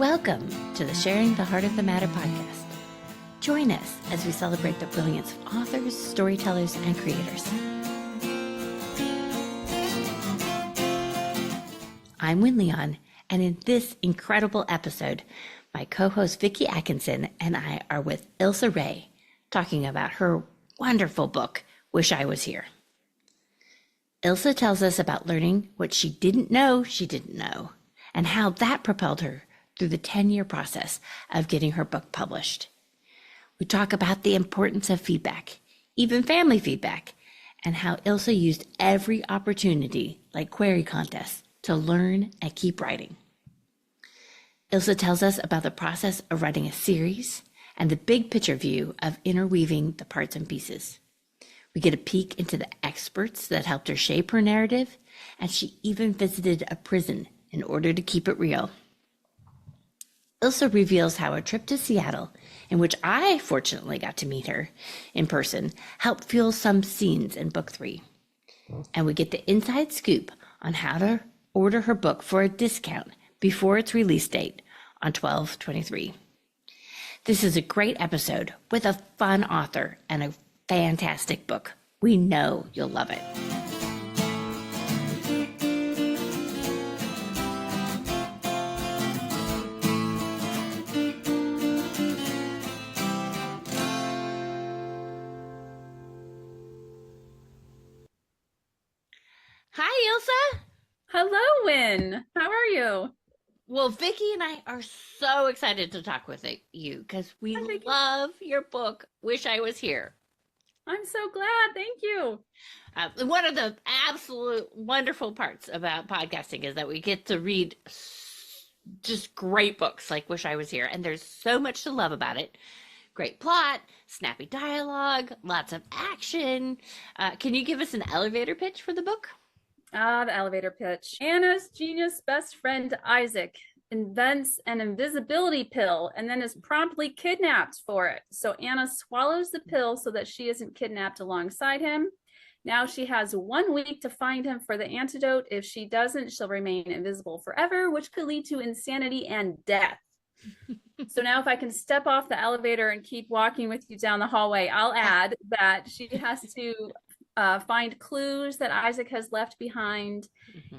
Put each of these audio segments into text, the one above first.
Welcome to the Sharing the Heart of the Matter podcast. Join us as we celebrate the brilliance of authors, storytellers, and creators. I'm Wynne Leon, and in this incredible episode, my co-host Vicki Atkinson and I are with Ilsa Rey, talking about her wonderful book, Wish I Was Here. Ilsa tells us about learning what she didn't know, and how that propelled her through the 10-year process of getting her book published. We talk about the importance of feedback, even family feedback, and how Ilsa used every opportunity, like query contests, to learn and keep writing. Ilsa tells us about the process of writing a series and the big picture view of interweaving the parts and pieces. We get a peek into the experts that helped her shape her narrative, and she even visited a prison in order to keep it real. Ilsa reveals how a trip to Seattle, in which I fortunately got to meet her in person, helped fuel some scenes in book 3. And we get the inside scoop on how to order her book for a discount before its release date on 12/23. This is a great episode with a fun author and a fantastic book. We know you'll love it. Hi, Ilsa. Hello, Wynne. How are you? Well, Vicki and I are so excited to talk with you because we love your book, Wish I Was Here. I'm so glad. Thank you. One of the absolute wonderful parts about podcasting is that we get to read just great books like Wish I Was Here. And there's so much to love about it. Great plot, snappy dialogue, lots of action. Can you give us an elevator pitch for the book? The elevator pitch. Anna's genius best friend Isaac invents an invisibility pill and then is promptly kidnapped for it. So Anna swallows the pill so that she isn't kidnapped alongside him. Now she has 1 week to find him for the antidote. If she doesn't, she'll remain invisible forever, which could lead to insanity and death. So now if I can step off the elevator and keep walking with you down the hallway, I'll add that she has to find clues that Isaac has left behind.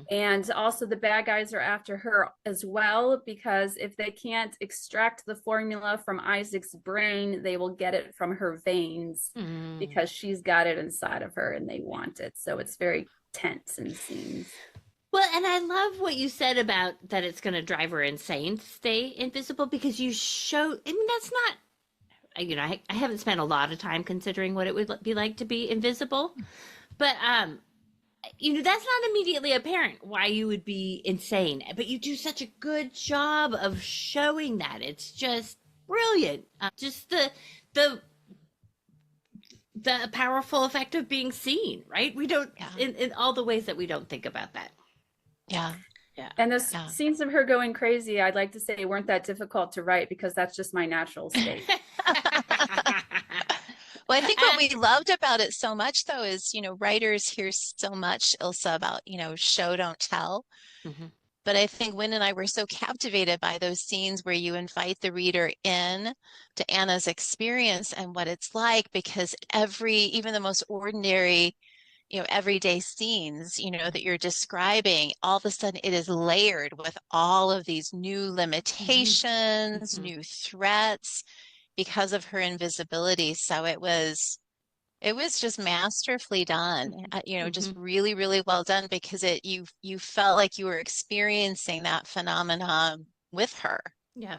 And also the bad guys are after her as well, because if they can't extract the formula from Isaac's brain, they will get it from her veins because she's got it inside of her and they want it. So it's very tense in scenes. Well, and I love what you said about that it's going to drive her insane to stay invisible, because you show, I mean, that's not, I haven't spent a lot of time considering what it would be like to be invisible, but, that's not immediately apparent why you would be insane, but you do such a good job of showing that. It's just brilliant. Just the powerful effect of being seen, right? We don't, in all the ways that we don't think about that. Yeah. And those scenes of her going crazy, I'd like to say, weren't that difficult to write, because that's just my natural state. Well, I think what we loved about it so much, though, is, writers hear so much, Ilsa, about, show, don't tell. But I think Wynne and I were so captivated by those scenes where you invite the reader in to Anna's experience and what it's like, because even the most ordinary, everyday scenes, that you're describing, all of a sudden it is layered with all of these new limitations, new threats because of her invisibility. So it was just masterfully done, just really, really well done, because you felt like you were experiencing that phenomenon with her. Yeah.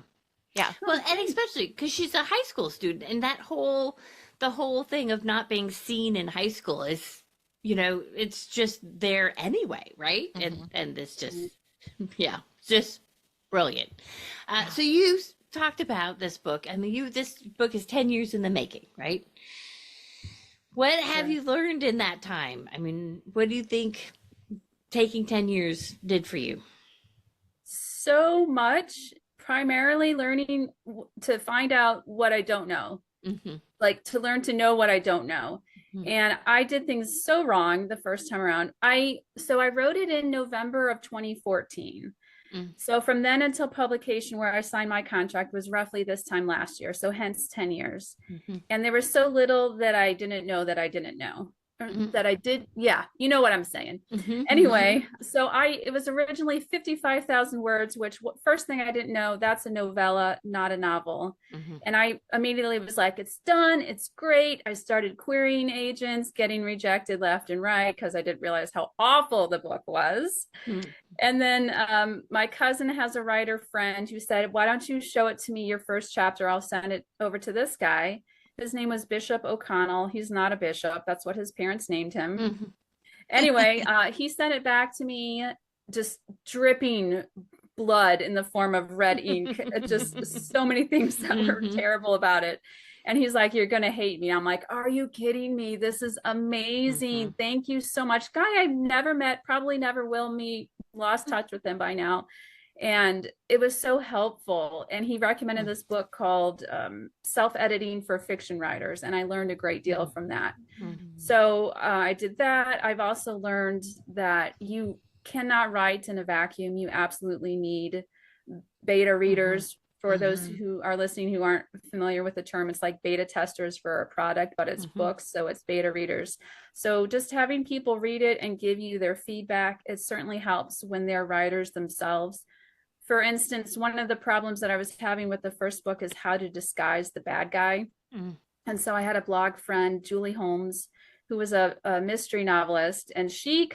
Well, and especially because she's a high school student, and the whole thing of not being seen in high school is, it's just there anyway, right? And this just, just brilliant. So you talked about this book. I mean, this book is 10 years in the making, right? What have you learned in that time? I mean, what do you think taking 10 years did for you? So much, primarily learning to find out what I don't know, like to learn to know what I don't know. And I did things so wrong the first time around. So I wrote it in November of 2014. So from then until publication, where I signed my contract, was roughly this time last year. So hence 10 years. And there was so little that I didn't know that I didn't know. That I did. Yeah, you know what I'm saying. Anyway, so it was originally 55,000 words, which first thing I didn't know, that's a novella, not a novel. And I immediately was like, it's done. It's great. I started querying agents, getting rejected left and right because I didn't realize how awful the book was. And then my cousin has a writer friend who said, why don't you show it to me, your first chapter? I'll send it over to this guy. His name was Bishop O'Connell. He's not a bishop. That's what his parents named him. Anyway, he sent it back to me, just dripping blood in the form of red ink. Just so many things that were terrible about it. And he's like, you're going to hate me. I'm like, are you kidding me? This is amazing. Thank you so much. Guy I've never met, probably never will meet, lost touch with him by now. And it was so helpful. And he recommended this book called Self-Editing for Fiction Writers. And I learned a great deal from that. So I did that. I've also learned that you cannot write in a vacuum. You absolutely need beta readers. For those who are listening who aren't familiar with the term, it's like beta testers for a product, but it's books, so it's beta readers. So just having people read it and give you their feedback, it certainly helps when they're writers themselves. For instance, one of the problems that I was having with the first book is how to disguise the bad guy. And so I had a blog friend, Julie Holmes, who was a mystery novelist, and she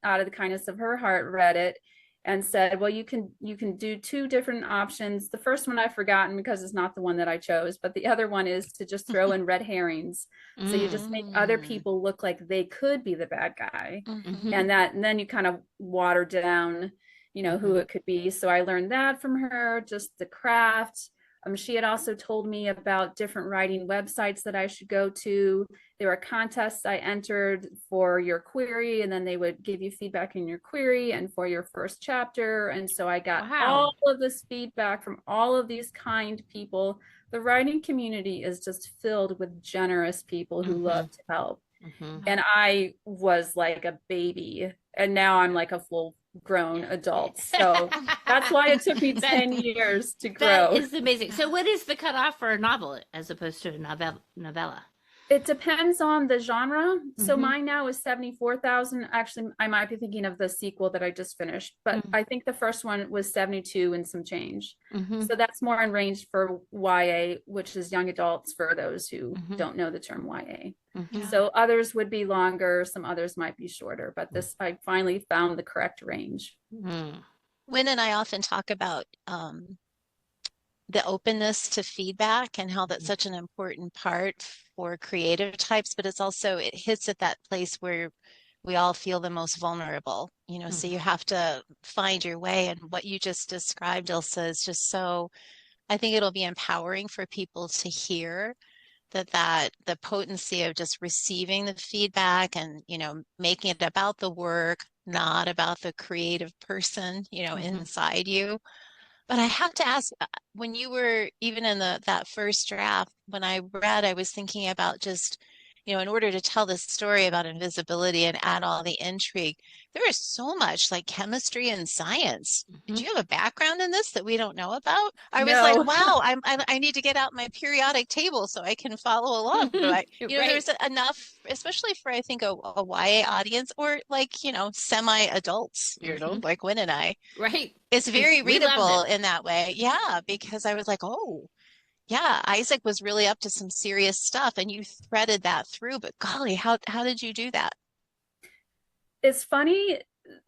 out of the kindness of her heart, read it and said, well, you can do two different options. The first one I've forgotten because it's not the one that I chose, but the other one is to just throw in red herrings. So you just make other people look like they could be the bad guy. And then you kind of water down, who it could be. So I learned that from her, just the craft. She had also told me about different writing websites that I should go to. There were contests I entered for your query, and then they would give you feedback in your query and for your first chapter. And so I got all of this feedback from all of these kind people. The writing community is just filled with generous people who love to help. And I was like a baby, and now I'm like a full grown adult. So that's why it took me 10 years to grow. That is amazing. So what is the cutoff for a novel as opposed to a novella? It depends on the genre. So mine now is 74,000. Actually, I might be thinking of the sequel that I just finished, but I think the first one was 72 and some change. So that's more in range for YA, which is young adults for those who don't know the term YA. So others would be longer, some others might be shorter, but this, I finally found the correct range. Wynne and I often talk about the openness to feedback and how that's such an important part for creative types, but it hits at that place where we all feel the most vulnerable, so you have to find your way. And what you just described, Ilsa, is just so, I think it'll be empowering for people to hear that the potency of just receiving the feedback and, making it about the work, not about the creative person, inside you. But I have to ask, when you were even in that first draft, when I read, I was thinking about just, in order to tell this story about invisibility and add all the intrigue, there is so much like chemistry and science. Did you have a background in this that we don't know about? I was like, wow, I need to get out my periodic table so I can follow along. But there's enough, especially for, I think, a YA audience or like, semi-adults, like Wynne and I. Right. It's very readable in that way. Yeah, because I was like, oh, yeah, Isaac was really up to some serious stuff and you threaded that through, but golly, how did you do that? It's funny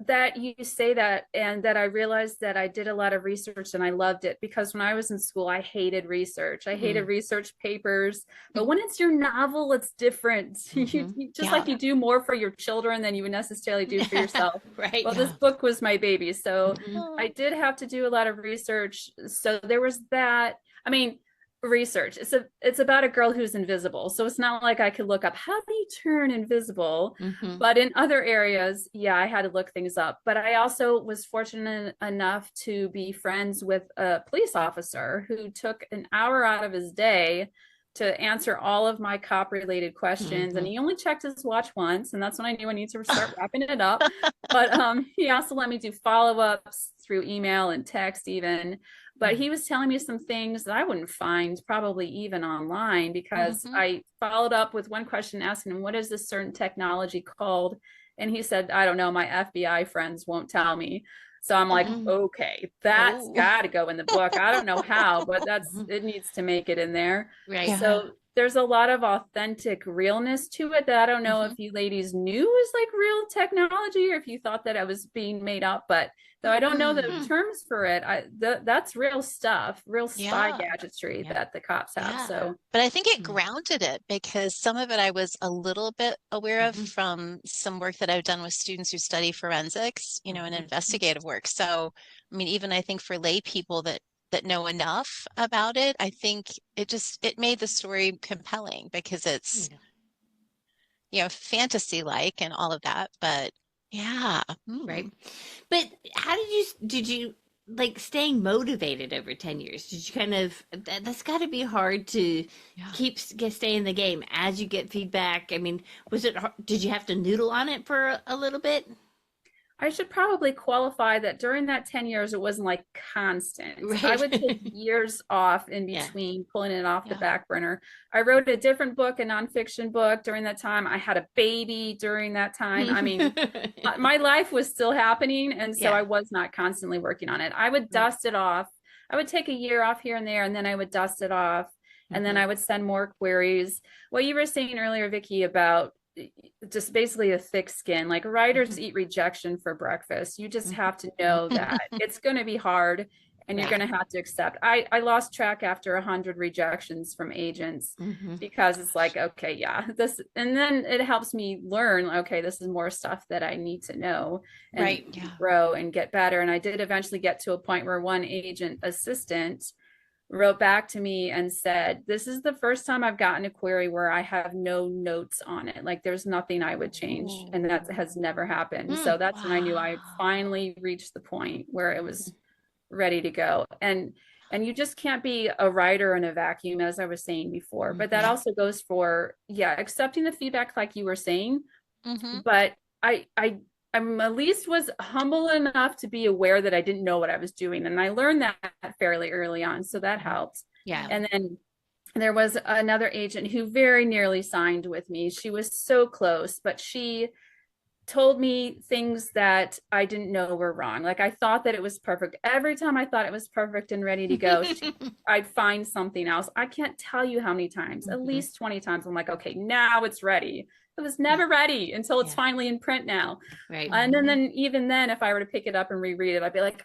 that you say that, and that I realized that I did a lot of research and I loved it, because when I was in school, I hated research. I hated research papers, but when it's your novel, it's different. You just like you do more for your children than you would necessarily do for yourself. Right. Well, this book was my baby. So I did have to do a lot of research. So there was that. I mean, research, it's about a girl who's invisible, so it's not like I could look up how do you turn invisible, but in other areas, I had to look things up. But I also was fortunate enough to be friends with a police officer who took an hour out of his day to answer all of my cop related questions. Mm-hmm. And he only checked his watch once, and that's when I knew I need to start wrapping it up. But he also let me do follow-ups through email and text even. But he was telling me some things that I wouldn't find probably even online, because I followed up with one question asking him, what is this certain technology called? And he said, I don't know, my FBI friends won't tell me. So I'm like, okay, that's got to go in the book. I don't know how, but it needs to make it in there. Right. Yeah. So there's a lot of authentic realness to it that I don't know if you ladies knew was like real technology, or if you thought that I was being made up. But though I don't know the terms for it, that's real stuff, real spy gadgetry that the cops have. Yeah. So, but I think it grounded it, because some of it I was a little bit aware of from some work that I've done with students who study forensics, you know, and investigative work. So, I mean, even I think for lay people that know enough about it, I think it made the story compelling, because it's, you know, fantasy like and all of that. But yeah. Right. But how did you like staying motivated over 10 years? Did you kind of, that's got to be hard to stay in the game as you get feedback. I mean, did you have to noodle on it for a little bit? I should probably qualify that during that 10 years, it wasn't like constant. Right. I would take years off in between, pulling it off the back burner. I wrote a different book, a nonfiction book during that time. I had a baby during that time. I mean, my life was still happening. And so I was not constantly working on it. I would dust it off. I would take a year off here and there, and then I would dust it off. And then I would send more queries. What you were saying earlier, Vicki, about just basically a thick skin, like writers eat rejection for breakfast. You just have to know that it's going to be hard, and you're going to have to accept. I lost track after 100 rejections from agents, because it's like, okay, this, and then it helps me learn, okay, this is more stuff that I need to know and grow and get better. And I did eventually get to a point where one agent assistant wrote back to me and said, this is the first time I've gotten a query where I have no notes on it. Like, there's nothing I would change. And that has never happened. So that's when I knew I finally reached the point where it was ready to go. And you just can't be a writer in a vacuum, as I was saying before. But that also goes for, accepting the feedback, like you were saying. But I'm at least was humble enough to be aware that I didn't know what I was doing. And I learned that fairly early on. So that helped. Yeah. And then there was another agent who very nearly signed with me. She was so close, but she told me things that I didn't know were wrong. Like, I thought that it was perfect. Every time I thought it was perfect and ready to go, I'd find something else. I can't tell you how many times, at least 20 times. I'm like, okay, now it's ready. It was never ready until it's finally in print now. Right. And then even then, if I were to pick it up and reread it, I'd be like,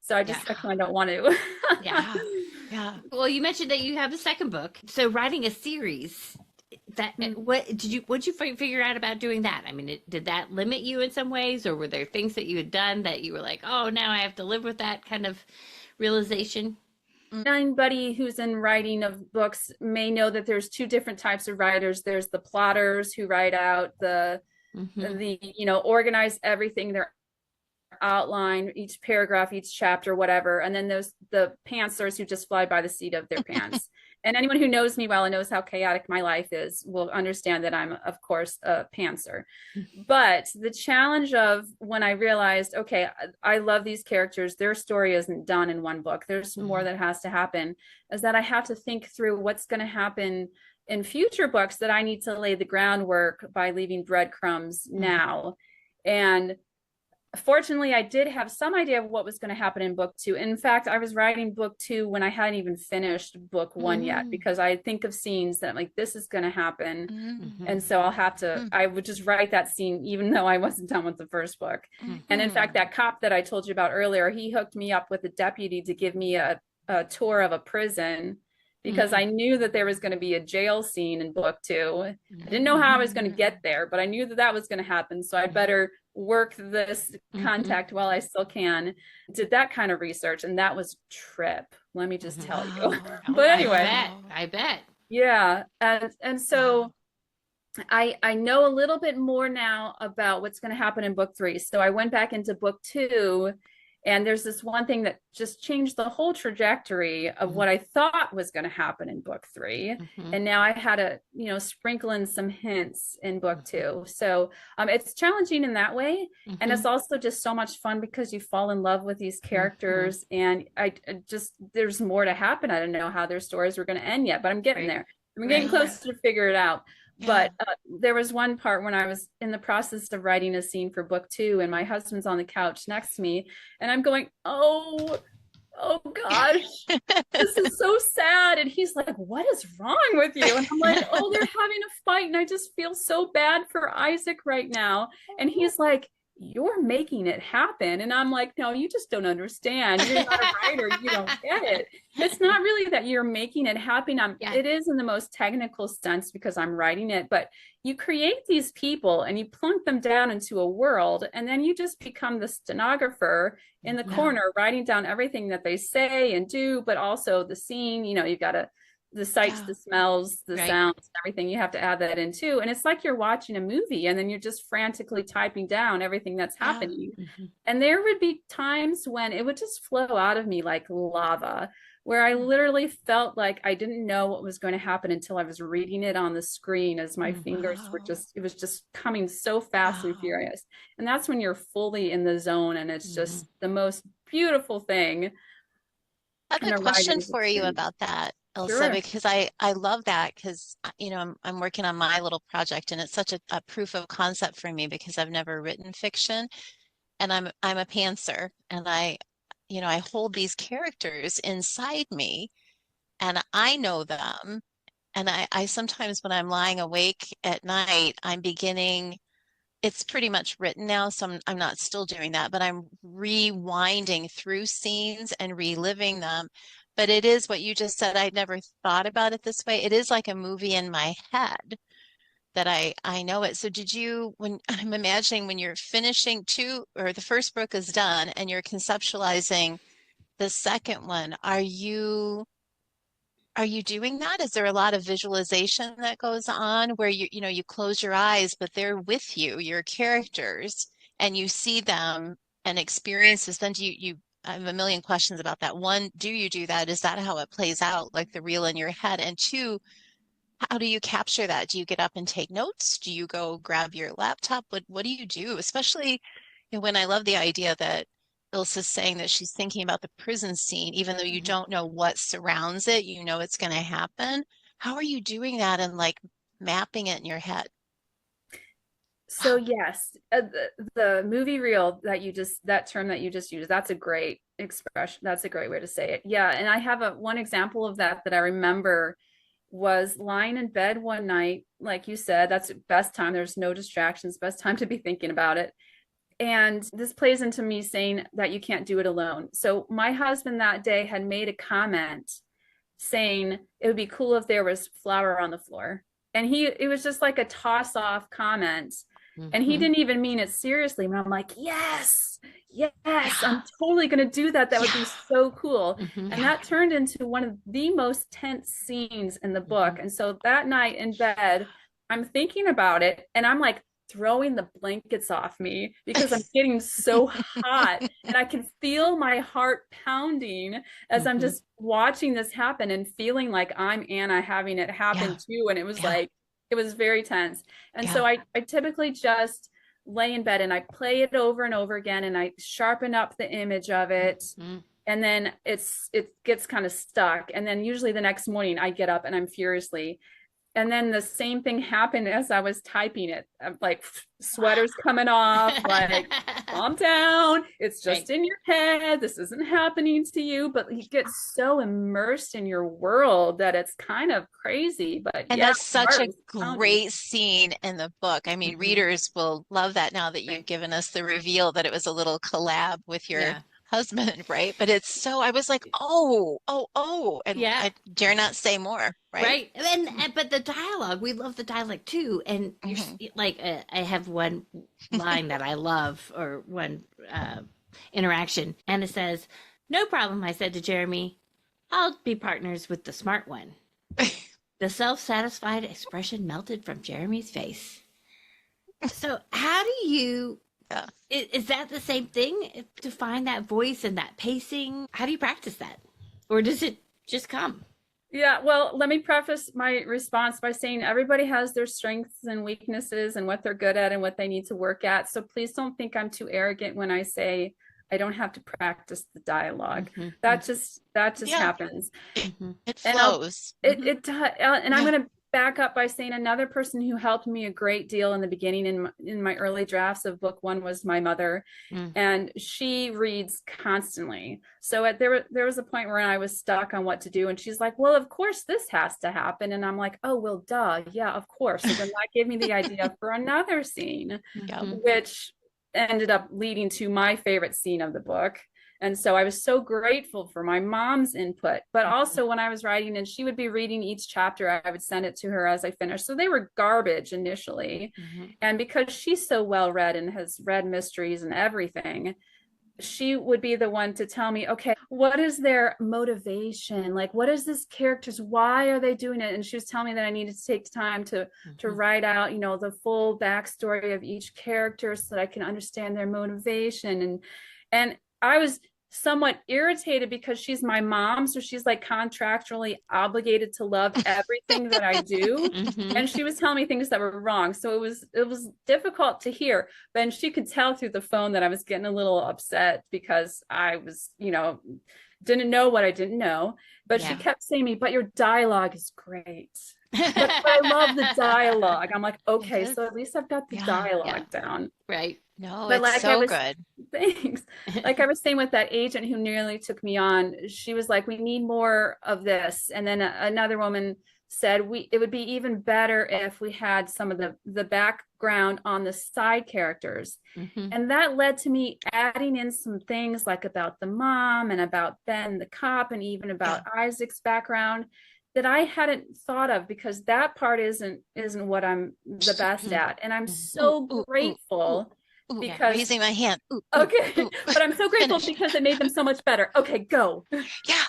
so I kind of don't want to. Yeah. Well, you mentioned that you have a second book. So writing a series, what'd you figure out about doing that? I mean, did that limit you in some ways, or were there things that you had done that you were like, oh, now I have to live with that kind of realization? Anybody who's in writing of books may know that there's two different types of writers. There's the plotters who write out the organize everything, their outline, each paragraph, each chapter, whatever. And then there's the pantsers who just fly by the seat of their pants. And anyone who knows me well and knows how chaotic my life is will understand that I'm, of course, a pantser. But the challenge of when I realized, okay, I love these characters, their story isn't done in one book, there's more that has to happen, is that I have to think through what's going to happen in future books, that I need to lay the groundwork by leaving breadcrumbs now. And fortunately, I did have some idea of what was going to happen in book 2. In fact, I was writing book 2 when I hadn't even finished book 1 yet, because I think of scenes that like, this is going to happen. And so I would just write that scene, even though I wasn't done with the first book. And in fact, that cop that I told you about earlier, he hooked me up with a deputy to give me a tour of a prison, because I knew that there was going to be a jail scene in book 2. I didn't know how I was going to get there, but I knew that was going to happen. So I'd better work this contact while I still can. Did that kind of research, and that was trip, let me just tell you. But anyway, I bet. Yeah. And so I know a little bit more now about what's going to happen in book 3. So I went back into book 2 And there's this one thing that just changed the whole trajectory of what I thought was going to happen in book 3. And now I had to, sprinkle in some hints in book 2. So it's challenging in that way. And it's also just so much fun because you fall in love with these characters, and I just, there's more to happen. I don't know how their stories were going to end yet, but I'm getting there. I'm getting closer to figure it out. But there was one part when I was in the process of writing a scene for book 2, and my husband's on the couch next to me, and I'm going, oh gosh, this is so sad. And he's like, what is wrong with you? And I'm like, oh, they're having a fight, and I just feel so bad for Isaac right now. And he's like, you're making it happen. And I'm like, no, you just don't understand. You're not a writer. You don't get it. It's not really that you're making it happen. It is in the most technical sense because I'm writing it, but you create these people and you plunk them down into a world, and then you just become the stenographer in the corner, writing down everything that they say and do, but also the scene. You've got to, the sights, the smells, the sounds, everything, you have to add that in too. And it's like you're watching a movie, and then you're just frantically typing down everything that's happening. And there would be times when it would just flow out of me like lava, where I literally felt like I didn't know what was going to happen until I was reading it on the screen, as my fingers were it was just coming so fast and furious. And that's when you're fully in the zone, and it's just the most beautiful thing. I have a question for you about that, Ilsa, because I love that, because I'm working on my little project, and it's such a proof of concept for me because I've never written fiction, and I'm a pantser, and I hold these characters inside me, and I know them, and I sometimes, when I'm lying awake at night, I'm beginning. It's pretty much written now, so I'm not still doing that, but I'm rewinding through scenes and reliving them. But it is what you just said. I'd never thought about it this way. It is like a movie in my head that I know it. So when I'm imagining when you're finishing the first book is done and you're conceptualizing the second one, are you doing that? Is there a lot of visualization that goes on where you close your eyes, but they're with you, your characters, and you see them and experiences? Then I have a million questions about that. One, do you do that? Is that how it plays out, like the reel in your head? And two, how do you capture that? Do you get up and take notes? Do you go grab your laptop? What do you do? Especially when I love the idea that Ilsa's saying that she's thinking about the prison scene, even though you don't know what surrounds it, it's going to happen. How are you doing that and like mapping it in your head? So yes, the movie reel that term that you just used, that's a great expression. That's a great way to say it. Yeah. And I have one example of that I remember was lying in bed one night. Like you said, that's the best time. There's no distractions, best time to be thinking about it. And this plays into me saying that you can't do it alone. So my husband that day had made a comment saying it would be cool if there was flour on the floor. And it was just like a toss off comment. And he didn't even mean it seriously. And I'm like, yes, I'm totally going to do that. That would be so cool. And that turned into one of the most tense scenes in the book. And so that night in bed, I'm thinking about it, and I'm like throwing the blankets off me because I'm getting so hot, and I can feel my heart pounding as I'm just watching this happen and feeling like I'm Anna having it happen too. And it was like, it was very tense. And so I typically just lay in bed and I play it over and over again, and I sharpen up the image of it. And then it gets kind of stuck. And then usually the next morning I get up and I'm furiously. And then the same thing happened as I was typing it. I'm like, sweaters coming off, like, calm down. It's just in your head. This isn't happening to you. But you get so immersed in your world that it's kind of crazy. But and that's such a great scene in the book. I mean, readers will love that now that you've given us the reveal that it was a little collab with your husband, right? But it's so, I was like, oh, and I dare not say more, right? But the dialogue, we love the dialogue too. And like, I have one line that I love, or one interaction, and it says, "No problem," I said to Jeremy. "I'll be partners with the smart one." The self-satisfied expression melted from Jeremy's face. So how do you Yeah. Is that the same thing, to find that voice and that pacing? How do you practice that? Or does it just come? Yeah, well, let me preface my response by saying everybody has their strengths and weaknesses and what they're good at and what they need to work at. So please don't think I'm too arrogant when I say I don't have to practice the dialogue. Mm-hmm. That just Yeah. happens. Mm-hmm. It And flows. it does. And I'm Yeah. going to back up by saying another person who helped me a great deal in the beginning in my early drafts of book one was my mother, and she reads constantly. So there was a point where I was stuck on what to do, and she's like, "Well, of course this has to happen," and I'm like, "Oh, well, duh, yeah, of course." So then that gave me the idea for another scene, Yeah. which ended up leading to my favorite scene of the book. And so I was so grateful for my mom's input, but also when I was writing and she would be reading each chapter, I would send it to her as I finished. So they were garbage initially. And because she's so well read and has read mysteries and everything, she would be the one to tell me, okay, what is their motivation? Like, what is this character's, why are they doing it? And she was telling me that I needed to take time to write out, the full backstory of each character so that I can understand their motivation. And I was somewhat irritated because she's my mom, so she's like contractually obligated to love everything that I do. And she was telling me things that were wrong, so it was difficult to hear. But she could tell through the phone that I was getting a little upset because I was didn't know what I didn't know. But she kept saying to me, but your dialogue is great. But I love the dialogue. I'm like, okay, so at least I've got the dialogue down. Right. No, But it's like so good. Thanks. Like I was saying with that agent who nearly took me on, she was like, we need more of this. And then another woman said it would be even better if we had some of the background on the side characters. And that led to me adding in some things like about the mom and about Ben the cop and even about Isaac's background that I hadn't thought of, because that part isn't what I'm the best at. And I'm so grateful. Ooh, because raising my hand. Okay, but I'm so grateful because it made them so much better. Okay, go. Yeah,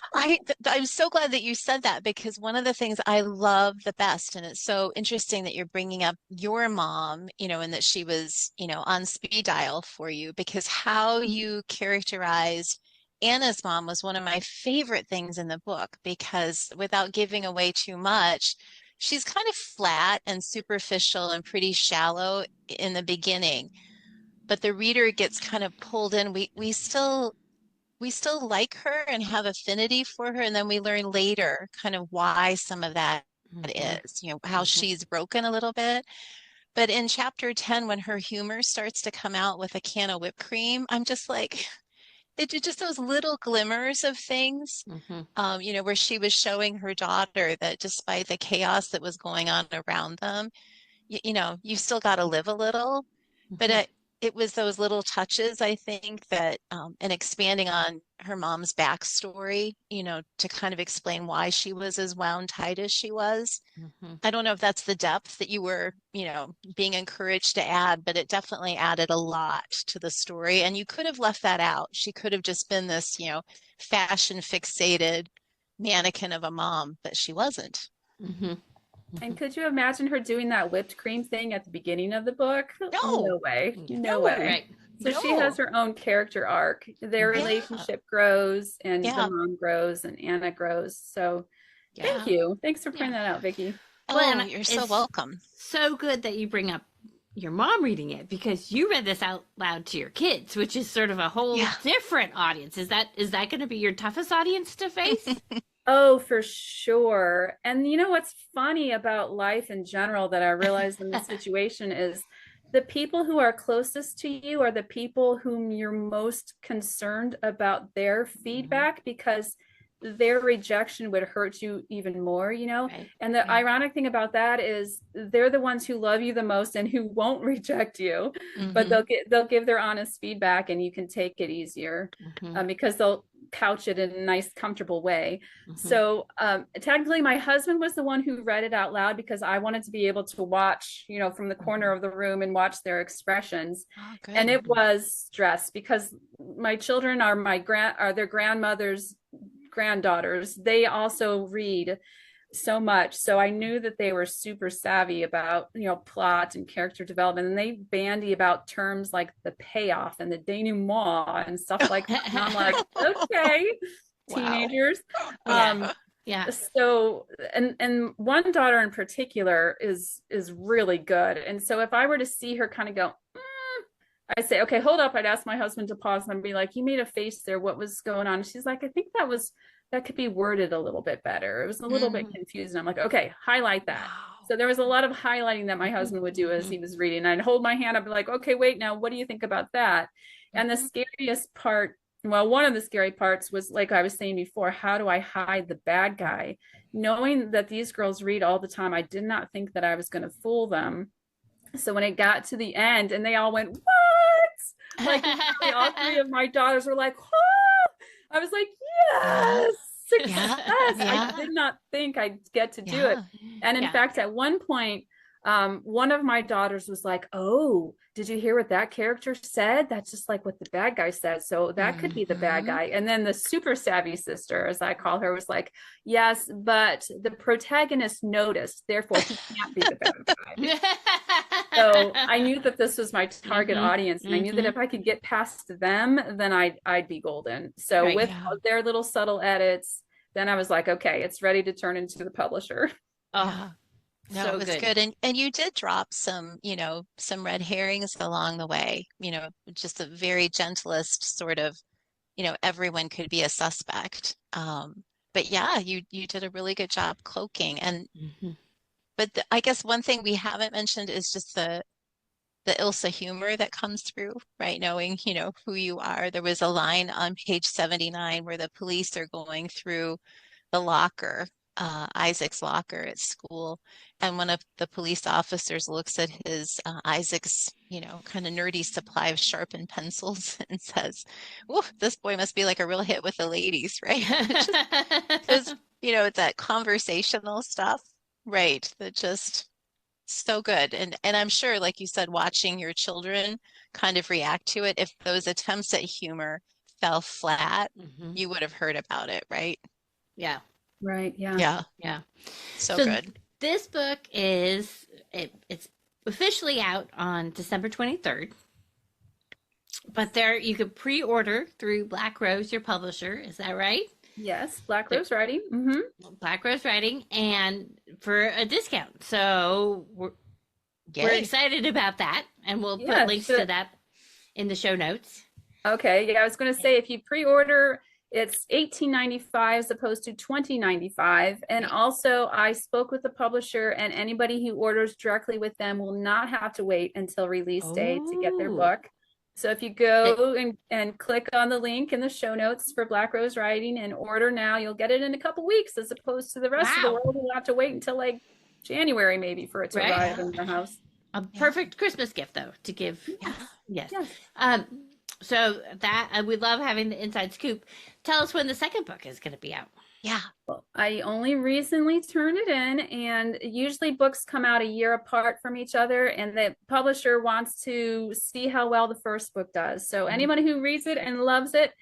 I'm so glad that you said that, because one of the things I love the best, and it's so interesting that you're bringing up your mom, and that she was, on speed dial for you, because how you characterized Anna's mom was one of my favorite things in the book, because without giving away too much, she's kind of flat and superficial and pretty shallow in the beginning. But the reader gets kind of pulled in. We still like her and have affinity for her, and then we learn later kind of why some of that is, how she's broken a little bit. But in chapter 10, when her humor starts to come out with a can of whipped cream, I'm just like, it just those little glimmers of things, where she was showing her daughter that despite the chaos that was going on around them, you still got to live a little. But it was those little touches, I think, that, and expanding on her mom's backstory, to kind of explain why she was as wound tight as she was. I don't know if that's the depth that you were, being encouraged to add, but it definitely added a lot to the story. And you could have left that out. She could have just been this, fashion fixated mannequin of a mom, but she wasn't. And could you imagine her doing that whipped cream thing at the beginning of the book? No way. No way. Right. So she has her own character arc. Their relationship grows, and the mom grows, and Anna grows. So thank you. Thanks for pointing that out, Vicki. Oh, you're so welcome. So good that you bring up your mom reading it, because you read this out loud to your kids, which is sort of a whole different audience. Is that going to be your toughest audience to face? Oh, for sure. And what's funny about life in general that I realized in this situation is the people who are closest to you are the people whom you're most concerned about their feedback, because their rejection would hurt you even more, Right. And the ironic thing about that is they're the ones who love you the most and who won't reject you, but they'll give their honest feedback, and you can take it easier because they'll couch it in a nice, comfortable way. So technically my husband was the one who read it out loud, because I wanted to be able to watch, from the corner of the room and watch their expressions. And it was stress, because my children are their grandmother's granddaughters. They also read. so much. So I knew that they were super savvy about, plot and character development. And they bandy about terms like the payoff and the denouement and stuff like that. And I'm like, okay, Wow. teenagers. Yeah. Yeah. So, and one daughter in particular is really good. And so if I were to see her kind of go, I'd say, okay, hold up. I'd ask my husband to pause and I'd be like, you made a face there. What was going on? And she's like, I think that could be worded a little bit better. It was a little bit confusing. I'm like, okay, highlight that. Wow. So there was a lot of highlighting that my husband would do as he was reading. And I'd hold my hand up and be like, okay, wait, now what do you think about that? And the scariest part, well, one of the scary parts was, like I was saying before, how do I hide the bad guy? Knowing that these girls read all the time, I did not think that I was going to fool them. So when it got to the end and they all went, what? Like all three of my daughters were like, oh! I was like, yes, success. I did not think I'd get to do it. And in fact, at one point, one of my daughters was like, oh, did you hear what that character said? That's just like what the bad guy said. So that could be the bad guy. And then the super savvy sister, as I call her, was like, yes, but the protagonist noticed, therefore he can't be the bad guy. So I knew that this was my target audience, and I knew that if I could get past them, then I'd be golden. So with their little subtle edits, then I was like, okay, it's ready to turn into the publisher. Oh, no, so it was good. And you did drop some, some red herrings along the way, just the very gentlest sort of, everyone could be a suspect. But yeah, you did a really good job cloaking. And but I guess one thing we haven't mentioned is just the Ilsa humor that comes through, right? Knowing, who you are. There was a line on page 79 where the police are going through the locker, Isaac's locker at school, and one of the police officers looks at his Isaac's, kind of nerdy supply of sharpened pencils and says, "Oh, this boy must be like a real hit with the ladies," right? Because it's that conversational stuff, right? That just so good. And I'm sure, like you said, watching your children kind of react to it, if those attempts at humor fell flat, you would have heard about it, right? Yeah. Right. Yeah. Yeah. Yeah. So good. This book it's officially out on December 23rd. But there you could pre-order through Black Rose, your publisher. Is that right? Yes, Black Rose Writing. Black Rose Writing, and for a discount. So we're excited about that, and we'll put links to that in the show notes. Okay, yeah, I was going to say if you pre-order, it's $18.95 as opposed to $20.95. And also, I spoke with the publisher, and anybody who orders directly with them will not have to wait until release day to get their book. So if you go and click on the link in the show notes for Black Rose Writing and order now, you'll get it in a couple weeks, as opposed to the rest of the world who will have to wait until like January maybe for it to arrive in their house. A perfect Christmas gift, though, to give. Yes. So that we love having the inside scoop. Tell us when the second book is going to be out. Yeah. Well, I only recently turned it in, and usually books come out a year apart from each other, and the publisher wants to see how well the first book does. So anybody who reads it and loves it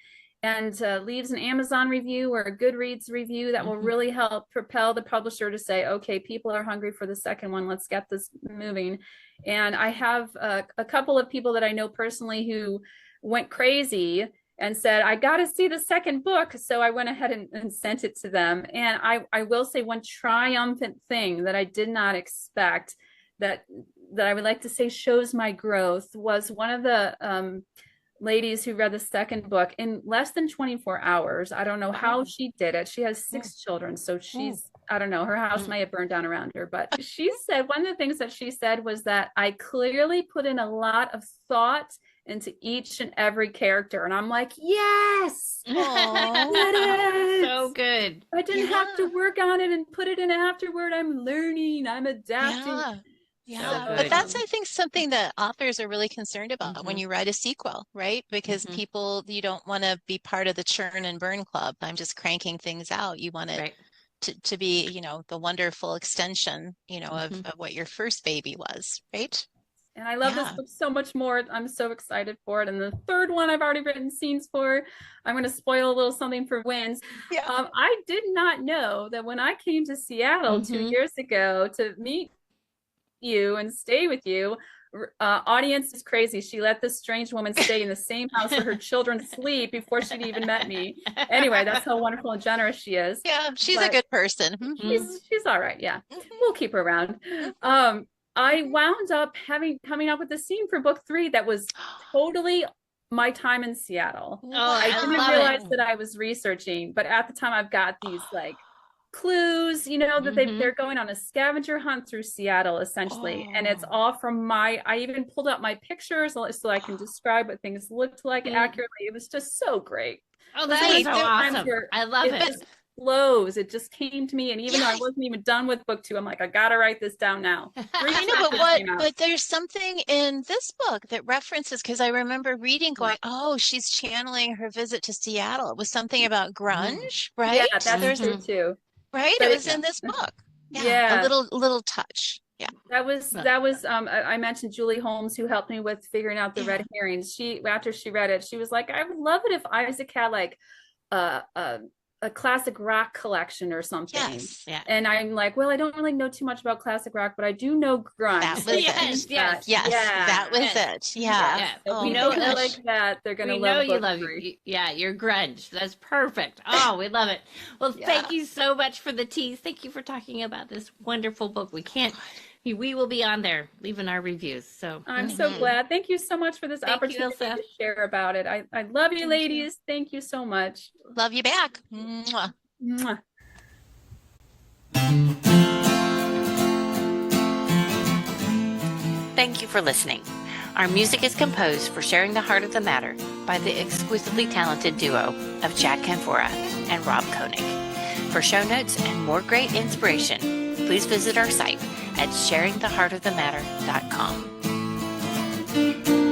and leaves an Amazon review or a Goodreads review, that will really help propel the publisher to say, okay, people are hungry for the second one. Let's get this moving. And I have a couple of people that I know personally who went crazy and said, I got to see the second book. So I went ahead and sent it to them. And I will say one triumphant thing that I did not expect that I would like to say shows my growth was one of the ladies who read the second book in less than 24 hours. I don't know how she did it. She has 6 children. So she's, I don't know, her house may have burned down around her. But she said, one of the things that she said was that I clearly put in a lot of thought into each and every character, and I'm like, yes, so good. I didn't have to work on it and put it in afterward. I'm learning, I'm adapting. But that's, I think, something that authors are really concerned about when you write a sequel, right? Because people, you don't want to be part of the churn and burn club. I'm just cranking things out. You want it to be, the wonderful extension, of what your first baby was, right? And I love this book so much more. I'm so excited for it. And the third one I've already written scenes for. I'm going to spoil a little something for Wynne. Yeah. I did not know that when I came to Seattle 2 years ago to meet you and stay with you, audience is crazy. She let this strange woman stay in the same house where her children sleep before she'd even met me. Anyway, that's how wonderful and generous she is. Yeah, she's a good person. She's all right. Yeah, we'll keep her around. I wound up coming up with a scene for book 3 that was totally my time in Seattle. I didn't realize that I was researching, but at the time I've got these like clues, you know, that they're going on a scavenger hunt through Seattle essentially. And it's all from I even pulled up my pictures so I can describe what things looked like accurately. It was just so great. Oh, that is so awesome. I love it. Just flows. It just came to me. And even though I wasn't even done with book 2, I'm like, I gotta write this down now. I know, but there's something in this book that references, because I remember reading going, oh, she's channeling her visit to Seattle. It was something about grunge, right? Yeah, that's true too. Right? It was in this book. Yeah. A little touch. Yeah. That was I mentioned Julie Holmes, who helped me with figuring out the red herrings. After she read it, she was like, I would love it if Isaac had like a classic rock collection or something. Yes. Yeah. And I'm like, well, I don't really know too much about classic rock, but I do know grunge. That was it. Yes. That was it. Yeah. We know like that. They're gonna love you love you. Yeah, you're grunge. That's perfect. Oh, we love it. Well, thank you so much for the tease. Thank you for talking about this wonderful book. We will be on there leaving our reviews. So I'm so glad. Thank you so much for this opportunity to share about it. I love you, ladies. Thank you so much. Love you back. Mwah. Mwah. Thank you for listening. Our music is composed for Sharing the Heart of the Matter by the exquisitely talented duo of Jack Canfora and Rob Koenig. For show notes and more great inspiration, please visit our site at sharingtheheartofthematter.com.